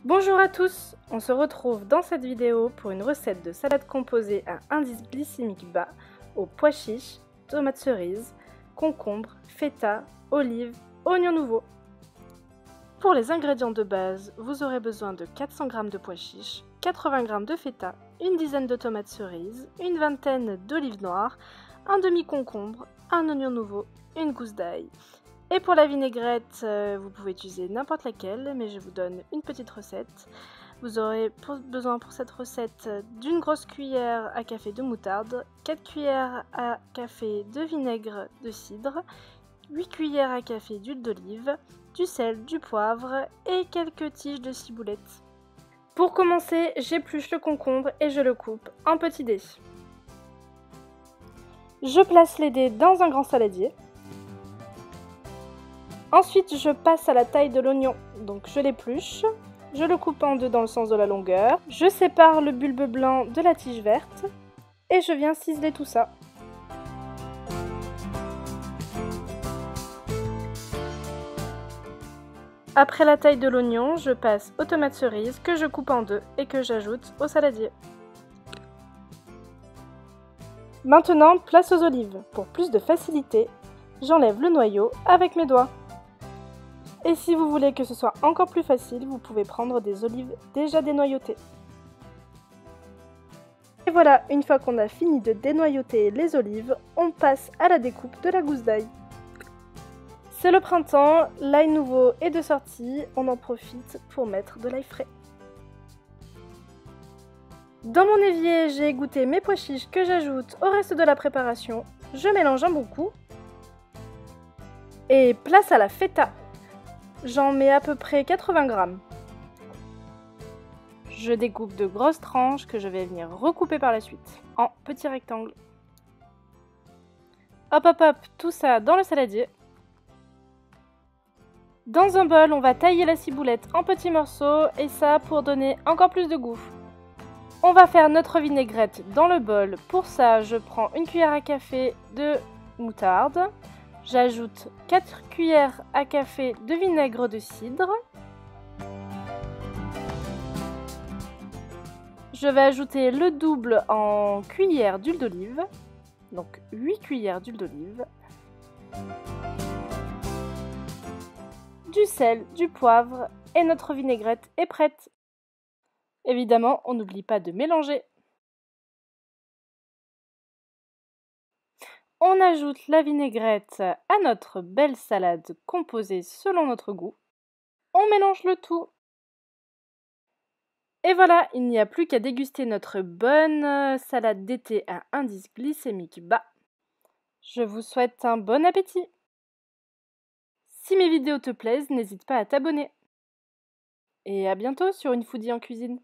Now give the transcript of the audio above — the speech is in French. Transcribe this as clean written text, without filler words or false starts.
Bonjour à tous, on se retrouve dans cette vidéo pour une recette de salade composée à indice glycémique bas aux pois chiches, tomates cerises, concombres, feta, olives, oignons nouveaux. Pour les ingrédients de base, vous aurez besoin de 400 g de pois chiches, 80 g de feta, une dizaine de tomates cerises, une vingtaine d'olives noires, un demi-concombre, un oignon nouveau, une gousse d'ail. Et pour la vinaigrette, vous pouvez utiliser n'importe laquelle, mais je vous donne une petite recette. Vous aurez besoin pour cette recette d'une grosse cuillère à café de moutarde, 4 cuillères à café de vinaigre de cidre, 8 cuillères à café d'huile d'olive, du sel, du poivre et quelques tiges de ciboulette. Pour commencer, j'épluche le concombre et je le coupe en petits dés. Je place les dés dans un grand saladier. Ensuite, je passe à la taille de l'oignon, donc je l'épluche, je le coupe en deux dans le sens de la longueur, je sépare le bulbe blanc de la tige verte et je viens ciseler tout ça. Après la taille de l'oignon, je passe aux tomates cerises que je coupe en deux et que j'ajoute au saladier. Maintenant, place aux olives. Pour plus de facilité, j'enlève le noyau avec mes doigts. Et si vous voulez que ce soit encore plus facile, vous pouvez prendre des olives déjà dénoyautées. Et voilà, une fois qu'on a fini de dénoyauter les olives, on passe à la découpe de la gousse d'ail. C'est le printemps, l'ail nouveau est de sortie, on en profite pour mettre de l'ail frais. Dans mon évier, j'ai égoutter mes pois chiches que j'ajoute au reste de la préparation. Je mélange un bon coup. Et place à la feta. J'en mets à peu près 80 g. Je découpe de grosses tranches que je vais venir recouper par la suite en petits rectangles. Hop hop hop, tout ça dans le saladier. Dans un bol, on va tailler la ciboulette en petits morceaux et ça pour donner encore plus de goût. On va faire notre vinaigrette dans le bol. Pour ça, je prends une cuillère à café de moutarde. J'ajoute 4 cuillères à café de vinaigre de cidre. Je vais ajouter le double en cuillère d'huile d'olive. Donc 8 cuillères d'huile d'olive. Du sel, du poivre et notre vinaigrette est prête. Évidemment, on n'oublie pas de mélanger. On ajoute la vinaigrette à notre belle salade composée selon notre goût. On mélange le tout. Et voilà, il n'y a plus qu'à déguster notre bonne salade d'été à indice glycémique bas. Je vous souhaite un bon appétit. Si mes vidéos te plaisent, n'hésite pas à t'abonner. Et à bientôt sur Une Foodie en cuisine.